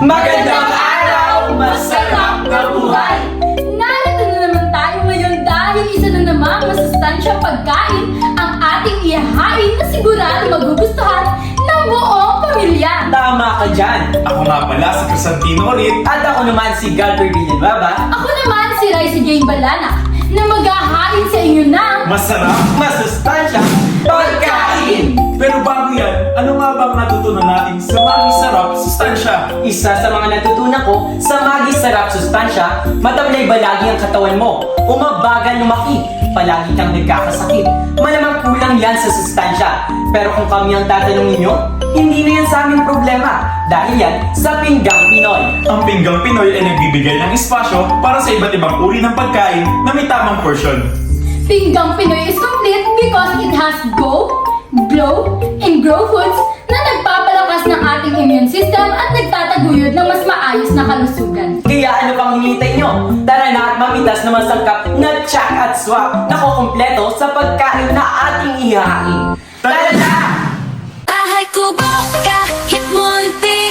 Magandang araw! Masarap na buhay! Narito na naman tayo ngayon dahil isa na namang masustansyang pagkain ang ating ihahain na sigurado magugustuhan ng buong pamilya. Tama ka dyan! Ako nga pala si Crisantino ulit. At ako naman si Galper Villanueva. Ako naman si Raisa Jane Balana na maghahain sa inyo ng Masarap! Masustansyang pagkain! Pero bago yan, ano nga bang natutunan natin sa Maggi Sarap Sustansya? Isa sa mga natutunan ko sa Maggi Sarap Sustansya, matablay ba lagi ang katawan mo? Umabagal lumaki, palagi kang nagkakasakit. Malamang kulang yan sa sustansya. Pero kung kami ang tatanungin nyo, hindi na yan sa aming problema. Dahil yan sa Pinggang Pinoy. Ang Pinggang Pinoy ay nagbibigay ng espasyo para sa iba't ibang uri ng pagkain na may tamang porsyon. Pinggang Pinoy is complete because it has go, glow, and grow foods na nagpapalakas ng ating immune system at nagtataguyod ng mas maayos na kalusugan. Kaya ano pang hinihintay nyo? Tara na at mamitas na masangkap na tsak at swak na kukumpleto sa pagkain na ating ihahain. Tara na! Bahay kubo kahit munti,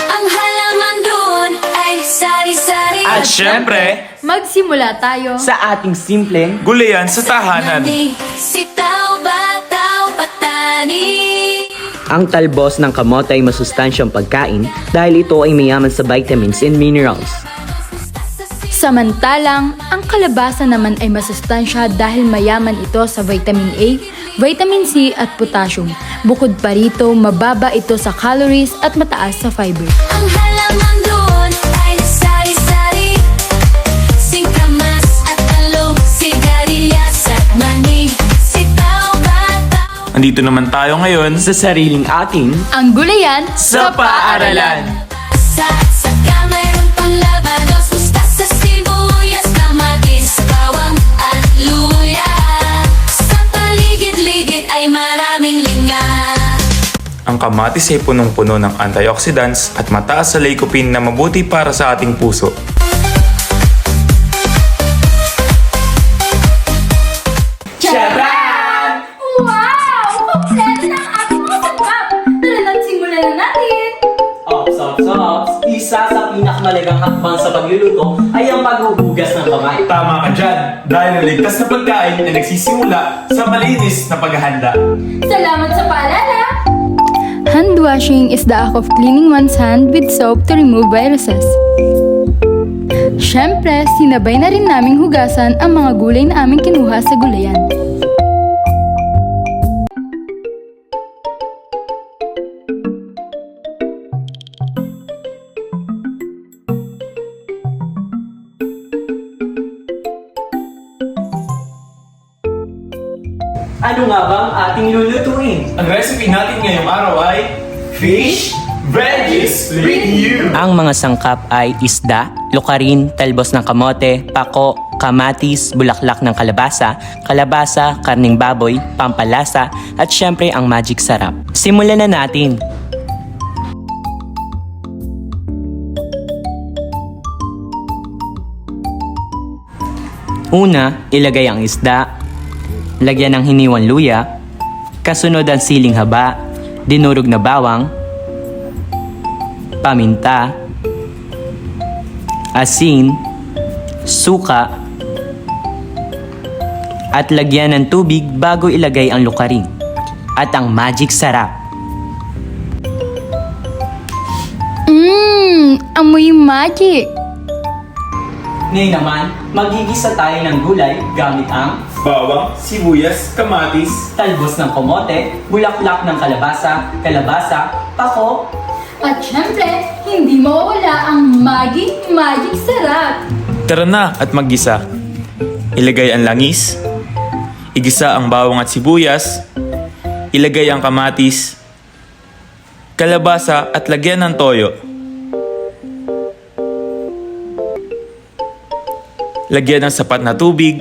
ang halaman doon ay sari-sari. At syempre, Magsimula tayo. Sa ating simpleng gulayan sa tahanan. Nani, sitaw, bataw, patani. ang talbos ng kamote ay masustansyang pagkain dahil ito ay mayaman sa vitamins and minerals. Samantalang, ang kalabasa naman ay masustansya dahil mayaman ito sa vitamin A, vitamin C at potassium. Bukod pa rito, mababa ito sa calories at mataas sa fiber. Ang halaman doon ay sari-sari. Singkamas at talong, sigarilyas at mani. Sitaw, bataw. Andito naman tayo ngayon Sa sariling ating Ang gulayan sa paaralan. Sa mayroon pang labanos, mustasa, sibuyas, kamatis, bawang at luya. Sa paligid-ligid ay maraming linga. Ang kamatis ay punong-puno ng antioxidants at mataas sa lycopene na mabuti para sa ating puso. Charan! Wow! Kompleto na ang ating mga sangkap! Tara na't simulan na natin! Ops, ops, ops! Isa sa pinakamalagang hakbang sa pagluluto ay ang paghuhugas ng kamay. Tama ka dyan, dahil ang ligtas na pagkain ay nagsisimula sa malinis na paghahanda. Salamat sa paalala! Hand washing is the act of cleaning one's hand with soap to remove viruses. Siyempre, sinabay na rin naming hugasan ang mga gulay na aming kinuha sa gulayan. Ano nga ba ang ating lulutuin? Ang recipe natin ngayong araw ay Fish Veggies with You. Ang mga sangkap ay isda, lukarin, talbos ng kamote, pako, kamatis, bulaklak ng kalabasa, kalabasa, karning baboy, pampalasa, at syempre ang magic sarap. Simulan na natin! Una, ilagay ang isda, lagyan ng hiniwang luya, kasunod ang siling haba, dinurog na bawang, paminta, asin, suka, at lagyan ng tubig bago ilagay ang lukaring at ang magic sarap. Amoy magic! Ngayon naman, magigisa tayo ng gulay gamit ang Bawang, sibuyas, kamatis. talbos ng kamote, bulaklak ng kalabasa, pako, At syempre, hindi mawawala ang magic sarap! Tara na at maggisa. Ilagay ang langis. Igisa ang bawang at sibuyas. Ilagay ang kamatis, kalabasa at lagyan ng toyo. Lagyan ng sapat na tubig.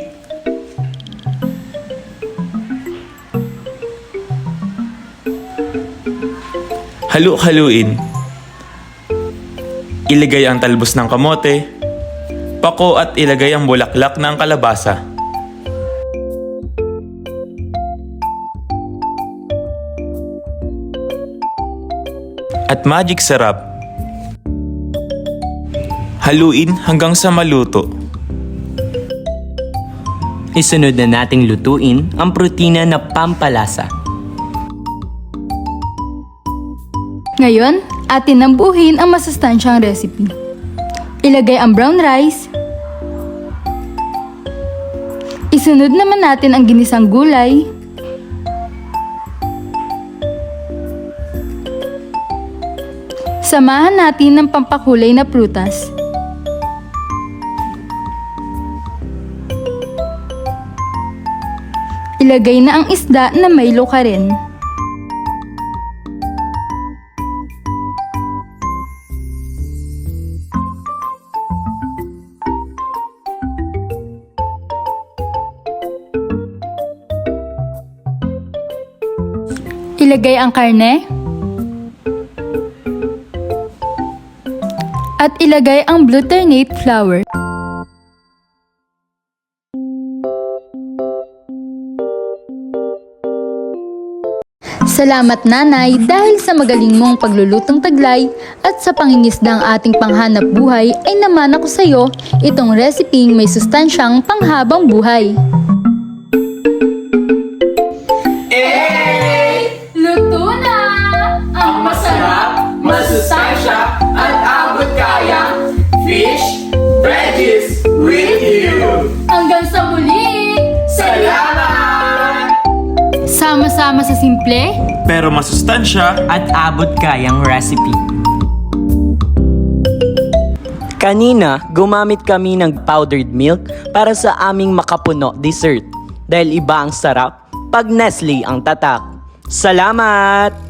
Halu-haluin. Ilagay ang talbos ng kamote, pako at ilagay ang bulaklak ng kalabasa. At magic sarap. Haluin hanggang sa maluto. Isunod na nating lutuin ang protina na pampalasa. Ngayon, atin nang buuhin ang masustansyang recipe. Ilagay ang brown rice. Isunod naman natin ang ginisang gulay. Samahan natin ng pampakulay na prutas. Ilagay na ang isda na may luka rin. Ilagay ang karne. At ilagay ang glutinate flour. Salamat nanay dahil sa magaling mong paglulutong taglay at sa pangingisdang ating panghanap buhay ay naman ako sa iyo itong reseping may sustansyang panghabang buhay. Luto na! Ang masarap, masustansya, at abot kaya fish veggies with you. Hanggang sa muli! Salamat! Sama-sama sa simple, Pero masustansya, At abot kayang recipe. Kanina, gumamit kami ng powdered milk para sa aming makapuno dessert. Dahil iba ang sarap pag Nestle ang tatak. Salamat!